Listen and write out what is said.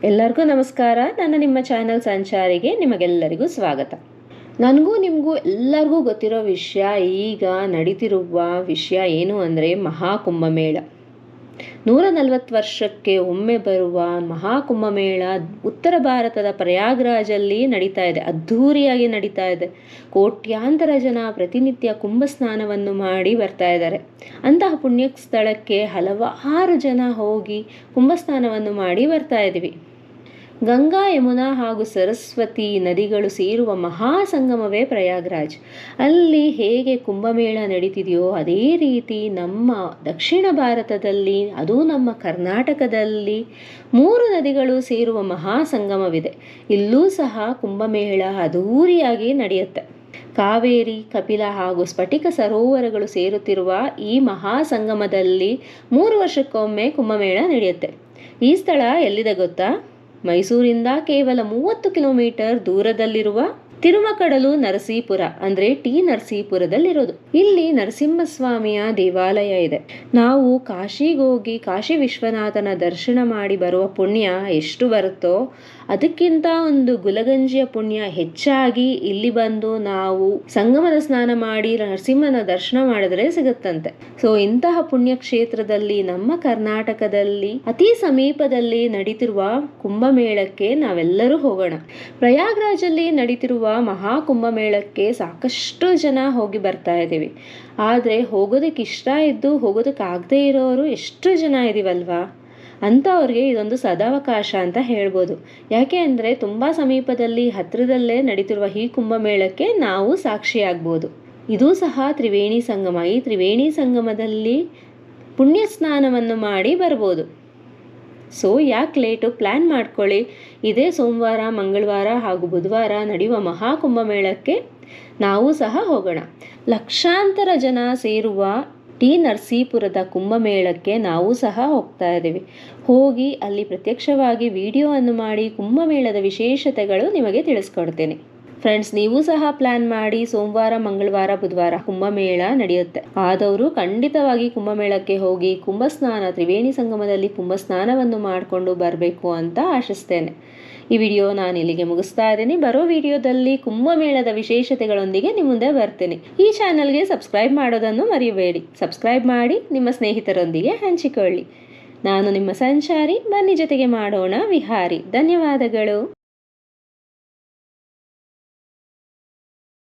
ಎಲ್ಲರಿಗೂ ನಮಸ್ಕಾರ. ನಿಮ್ಮ ಚಾನಲ್ ಸಂಚಾರಿಗೆ ನಿಮಗೆಲ್ಲರಿಗೂ ಸ್ವಾಗತ. ನನಗೂ ನಿಮಗೂ ಎಲ್ಲರಿಗೂ ಗೊತ್ತಿರೋ ವಿಷಯ, ಈಗ ನಡೀತಿರುವ ವಿಷಯ ಏನು ಅಂದರೆ ಮಹಾಕುಂಭಮೇಳ. 140 ವರ್ಷಕ್ಕೆ ಒಮ್ಮೆ ಬರುವ ಮಹಾಕುಂಭಮೇಳ ಉತ್ತರ ಭಾರತದ ಪ್ರಯಾಗ್ರಾಜಲ್ಲಿ ನಡೀತಾ ಇದೆ. ಅದ್ಧೂರಿಯಾಗಿ ನಡೀತಾ ಇದೆ. ಕೋಟ್ಯಾಂತರ ಜನ ಪ್ರತಿನಿತ್ಯ ಕುಂಭ ಸ್ನಾನವನ್ನು ಮಾಡಿ ಬರ್ತಾ ಇದ್ದಾರೆ. ಅಂತಹ ಪುಣ್ಯ ಸ್ಥಳಕ್ಕೆ ಹಲವಾರು ಜನ ಹೋಗಿ ಕುಂಭ ಸ್ನಾನವನ್ನು ಮಾಡಿ ಬರ್ತಾ ಇದ್ದೀವಿ. ಗಂಗಾ, ಯಮುನಾ ಹಾಗೂ ಸರಸ್ವತಿ ನದಿಗಳು ಸೇರುವ ಮಹಾಸಂಗಮವೇ ಪ್ರಯಾಗ್ರಾಜ್. ಅಲ್ಲಿ ಹೇಗೆ ಕುಂಭಮೇಳ ನಡೀತಿದೆಯೋ ಅದೇ ರೀತಿ ನಮ್ಮ ದಕ್ಷಿಣ ಭಾರತದಲ್ಲಿ, ಅದು ನಮ್ಮ ಕರ್ನಾಟಕದಲ್ಲಿ 3 ನದಿಗಳು ಸೇರುವ ಮಹಾಸಂಗಮವಿದೆ. ಇಲ್ಲೂ ಸಹ ಕುಂಭಮೇಳ ಅದ್ಧೂರಿಯಾಗಿ ನಡೆಯುತ್ತೆ. ಕಾವೇರಿ, ಕಪಿಲ ಹಾಗೂ ಸ್ಫಟಿಕ ಸರೋವರಗಳು ಸೇರುತ್ತಿರುವ ಈ ಮಹಾಸಂಗಮದಲ್ಲಿ 3 ವರ್ಷಕ್ಕೊಮ್ಮೆ ಕುಂಭಮೇಳ ನಡೆಯುತ್ತೆ. ಈ ಸ್ಥಳ ಎಲ್ಲಿದೆ ಗೊತ್ತಾ? ಮೈಸೂರಿಂದ ಕೇವಲ 30 ಕಿಲೋಮೀಟರ್ ದೂರದಲ್ಲಿರುವ ತಿರುಮಕಡಲು ನರಸೀಪುರ ಅಂದರೆ ನರಸೀಪುರದಲ್ಲಿರೋದು. ಇಲ್ಲಿ ನರಸಿಂಹಸ್ವಾಮಿಯ ದೇವಾಲಯ ಇದೆ. ನಾವು ಕಾಶಿಗೋಗಿ ಕಾಶಿ ವಿಶ್ವನಾಥನ ದರ್ಶನ ಮಾಡಿ ಬರುವ ಪುಣ್ಯ ಎಷ್ಟು ಬರುತ್ತೋ ಅದಕ್ಕಿಂತ ಒಂದು ಗುಲಗಂಜಿಯ ಪುಣ್ಯ ಹೆಚ್ಚಾಗಿ ಇಲ್ಲಿ ಬಂದು ನಾವು ಸಂಗಮದ ಸ್ನಾನ ಮಾಡಿ ನರಸಿಂಹನ ದರ್ಶನ ಮಾಡಿದ್ರೆ ಸಿಗುತ್ತಂತೆ. ಸೊ ಇಂತಹ ಪುಣ್ಯ ಕ್ಷೇತ್ರದಲ್ಲಿ ನಮ್ಮ ಕರ್ನಾಟಕದಲ್ಲಿ ಅತಿ ಸಮೀಪದಲ್ಲಿ ನಡೀತಿರುವ ಕುಂಭಮೇಳಕ್ಕೆ ನಾವೆಲ್ಲರೂ ಹೋಗೋಣ. ಪ್ರಯಾಗ್ರಾಜಲ್ಲಿ ನಡೀತಿರುವ ಮಹಾಕುಂಭಮೇಳಕ್ಕೆ ಸಾಕಷ್ಟು ಜನ ಹೋಗಿ ಬರ್ತಾ ಇದ್ದೀವಿ. ಆದರೆ ಹೋಗೋದಕ್ಕೆ ಇಷ್ಟ ಇದ್ದು ಹೋಗೋದಕ್ಕಾಗದೇ ಇರೋರು ಎಷ್ಟು ಜನ ಇದೀವಲ್ವಾ? ಅಂಥವ್ರಿಗೆ ಇದೊಂದು ಸದಾವಕಾಶ ಅಂತ ಹೇಳ್ಬೋದು. ಯಾಕೆ ಅಂದರೆ ತುಂಬ ಸಮೀಪದಲ್ಲಿ ಹತ್ತಿರದಲ್ಲೇ ನಡೀತಿರುವ ಈ ಕುಂಭಮೇಳಕ್ಕೆ ನಾವು ಸಾಕ್ಷಿಯಾಗ್ಬೋದು. ಇದೂ ಸಹ ತ್ರಿವೇಣಿ ಸಂಗಮ. ಈ ತ್ರಿವೇಣಿ ಸಂಗಮದಲ್ಲಿ ಪುಣ್ಯ ಸ್ನಾನವನ್ನು ಮಾಡಿ ಬರ್ಬೋದು. ಸೊ ಯಾಕೆ ಲೇಟು? ಪ್ಲ್ಯಾನ್ ಮಾಡ್ಕೊಳ್ಳಿ. ಇದೇ ಸೋಮವಾರ, ಮಂಗಳವಾರ ಹಾಗೂ ಬುಧವಾರ ನಡೆಯುವ ಮಹಾಕುಂಭಮೇಳಕ್ಕೆ ನಾವು ಸಹ ಹೋಗೋಣ. ಲಕ್ಷಾಂತರ ಜನ ಸೇರುವ ನರಸೀಪುರದ ಕುಂಭಮೇಳಕ್ಕೆ ನಾವು ಸಹ ಹೋಗ್ತಾ ಇದ್ದೀವಿ. ಹೋಗಿ ಅಲ್ಲಿ ಪ್ರತ್ಯಕ್ಷವಾಗಿ ವಿಡಿಯೋವನ್ನು ಮಾಡಿ ಕುಂಭಮೇಳದ ವಿಶೇಷತೆಗಳು ನಿಮಗೆ ತಿಳಿಸ್ಕೊಡ್ತೇನೆ. ಫ್ರೆಂಡ್ಸ್, ನೀವು ಸಹ ಪ್ಲ್ಯಾನ್ ಮಾಡಿ. ಸೋಮವಾರ, ಮಂಗಳವಾರ, ಬುಧವಾರ ಕುಂಭಮೇಳ ನಡೆಯುತ್ತೆ. ಆದವರು ಖಂಡಿತವಾಗಿ ಕುಂಭಮೇಳಕ್ಕೆ ಹೋಗಿ ಕುಂಭಸ್ನಾನ, ತ್ರಿವೇಣಿ ಸಂಗಮದಲ್ಲಿ ಕುಂಭಸ್ನಾನವನ್ನು ಮಾಡಿಕೊಂಡು ಬರಬೇಕು ಅಂತ ಆಶಿಸ್ತೇನೆ. ಈ ವಿಡಿಯೋ ನಾನು ಇಲ್ಲಿಗೆ ಮುಗಿಸ್ತಾ ಇದ್ದೀನಿ. ಬರೋ ವಿಡಿಯೋದಲ್ಲಿ ಕುಂಭಮೇಳದ ವಿಶೇಷತೆಗಳೊಂದಿಗೆ ನಿಮ್ಮ ಮುಂದೆ ಬರ್ತೇನೆ. ಈ ಚಾನಲ್ಗೆ ಸಬ್ಸ್ಕ್ರೈಬ್ ಮಾಡೋದನ್ನು ಮರೆಯಬೇಡಿ. ಸಬ್ಸ್ಕ್ರೈಬ್ ಮಾಡಿ ನಿಮ್ಮ ಸ್ನೇಹಿತರೊಂದಿಗೆ ಹಂಚಿಕೊಳ್ಳಿ. ನಾನು ನಿಮ್ಮ ಸಂಚಾರಿ. ಬನ್ನಿ ಜೊತೆಗೆ ಮಾಡೋಣ ವಿಹಾರಿ. ಧನ್ಯವಾದಗಳು.